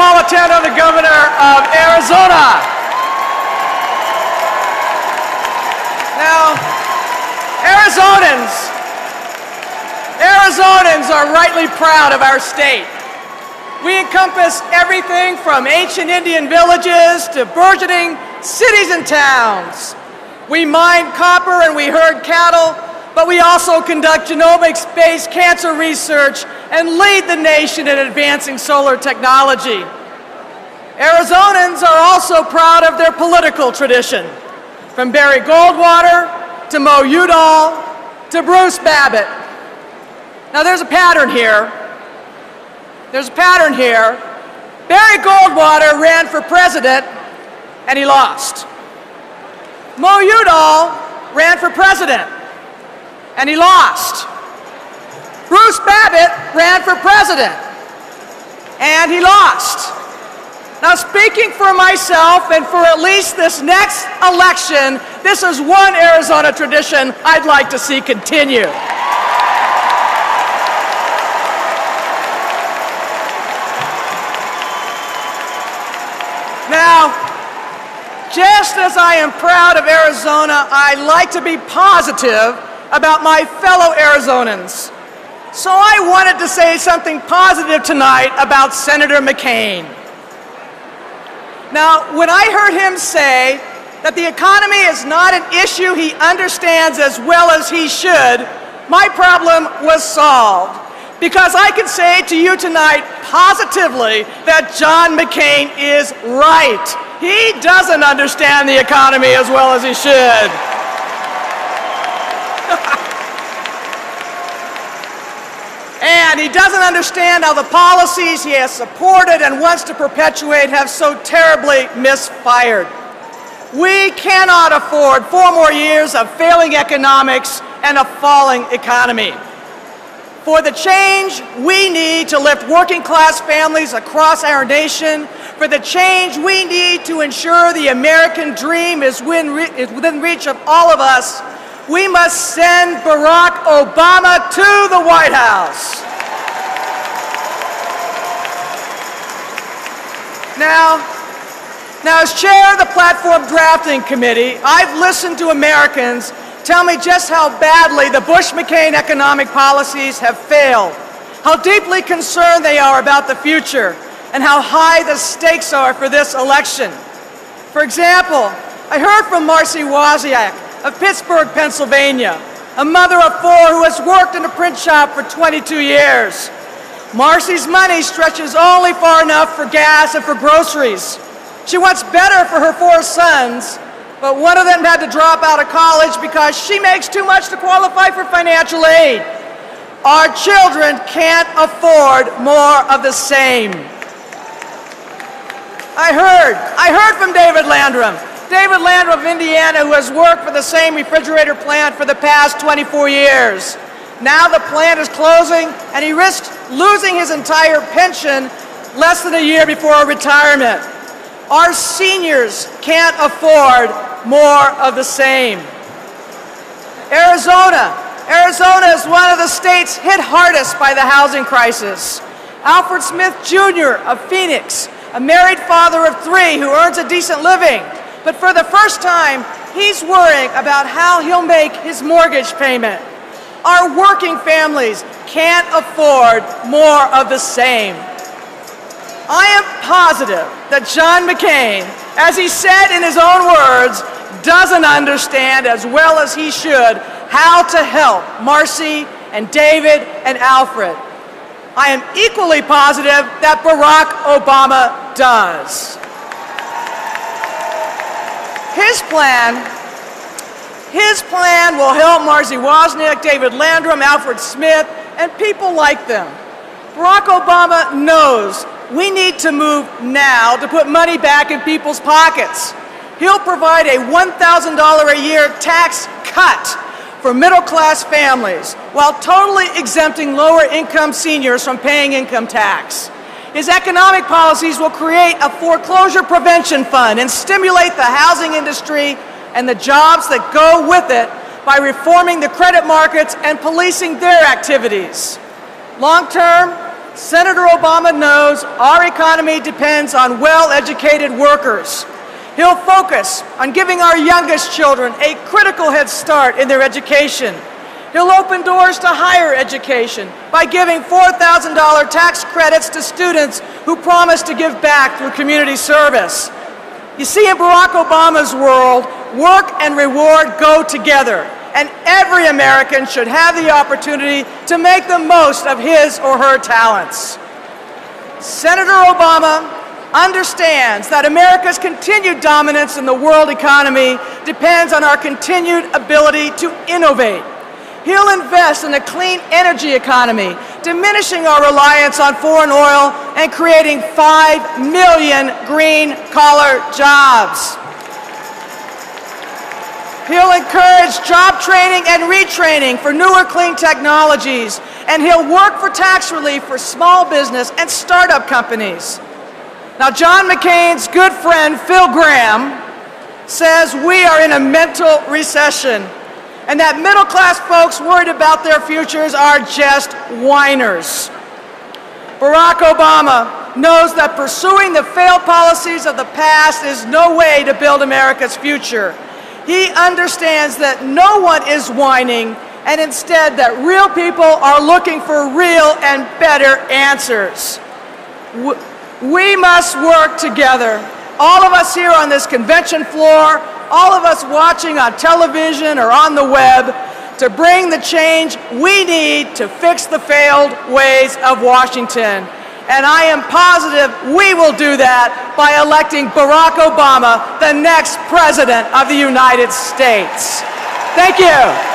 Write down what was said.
Napolitano, the governor of Arizona. Now, Arizonans are rightly proud of our state. We encompass everything from ancient Indian villages to burgeoning cities and towns. We mine copper and we herd cattle, but we also conduct genomics-based cancer research and lead the nation in advancing solar technology. Arizonans are also proud of their political tradition, from Barry Goldwater to Mo Udall to Bruce Babbitt. Now there's a pattern here. Barry Goldwater ran for president and he lost. Mo Udall ran for president and he lost. Bruce Babbitt ran for president and he lost. Now, speaking for myself and for at least this next election, this is one Arizona tradition I'd like to see continue. Now, just as I am proud of Arizona, I like to be positive about my fellow Arizonans. So I wanted to say something positive tonight about Senator McCain. Now, when I heard him say that the economy is not an issue he understands as well as he should, my problem was solved. Because I can say to you tonight positively that John McCain is right. He doesn't understand the economy as well as he should. And he doesn't understand how the policies he has supported and wants to perpetuate have so terribly misfired. We cannot afford 4 more years of failing economics and a falling economy. For the change we need to lift working-class families across our nation, for the change we need to ensure the American dream is within reach of all of us, we must send Barack Obama to the White House. Now, as chair of the Platform Drafting Committee, I've listened to Americans tell me just how badly the Bush-McCain economic policies have failed, how deeply concerned they are about the future, and how high the stakes are for this election. For example, I heard from Marcy Wozniak of Pittsburgh, Pennsylvania, a mother of 4 who has worked in a print shop for 22 years. Marcy's money stretches only far enough for gas and for groceries. She wants better for her 4 sons, but one of them had to drop out of college because she makes too much to qualify for financial aid. Our children can't afford more of the same. I heard from David Landrum. David Landrum of Indiana, who has worked for the same refrigerator plant for the past 24 years. Now the plant is closing and he risks losing his entire pension less than a year before retirement. Our seniors can't afford more of the same. Arizona is one of the states hit hardest by the housing crisis. Alfred Smith Jr. of Phoenix, a married father of 3 who earns a decent living, but for the first time, he's worrying about how he'll make his mortgage payment. Our working families can't afford more of the same. I am positive that John McCain, as he said in his own words, doesn't understand as well as he should how to help Marcy and David and Alfred. I am equally positive that Barack Obama does. His plan will help Marcy Wozniak, David Landrum, Alfred Smith, and people like them. Barack Obama knows we need to move now to put money back in people's pockets. He'll provide a $1,000 a year tax cut for middle-class families while totally exempting lower-income seniors from paying income tax. His economic policies will create a foreclosure prevention fund and stimulate the housing industry and the jobs that go with it by reforming the credit markets and policing their activities. Long term, Senator Obama knows our economy depends on well-educated workers. He'll focus on giving our youngest children a critical head start in their education. He'll open doors to higher education by giving $4,000 tax credits to students who promise to give back through community service. You see, in Barack Obama's world, work and reward go together, and every American should have the opportunity to make the most of his or her talents. Senator Obama understands that America's continued dominance in the world economy depends on our continued ability to innovate. He'll invest in a clean energy economy, diminishing our reliance on foreign oil and creating 5 million green-collar jobs. He'll encourage job training and retraining for newer clean technologies, and he'll work for tax relief for small business and startup companies. Now, John McCain's good friend, Phil Gramm, says we are in a mental recession, and that middle-class folks worried about their futures are just whiners. Barack Obama knows that pursuing the failed policies of the past is no way to build America's future. He understands that no one is whining, and instead that real people are looking for real and better answers. We must work together. All of us here on this convention floor, all of us watching on television or on the web, to bring the change we need to fix the failed ways of Washington. And I am positive we will do that by electing Barack Obama the next President of the United States. Thank you.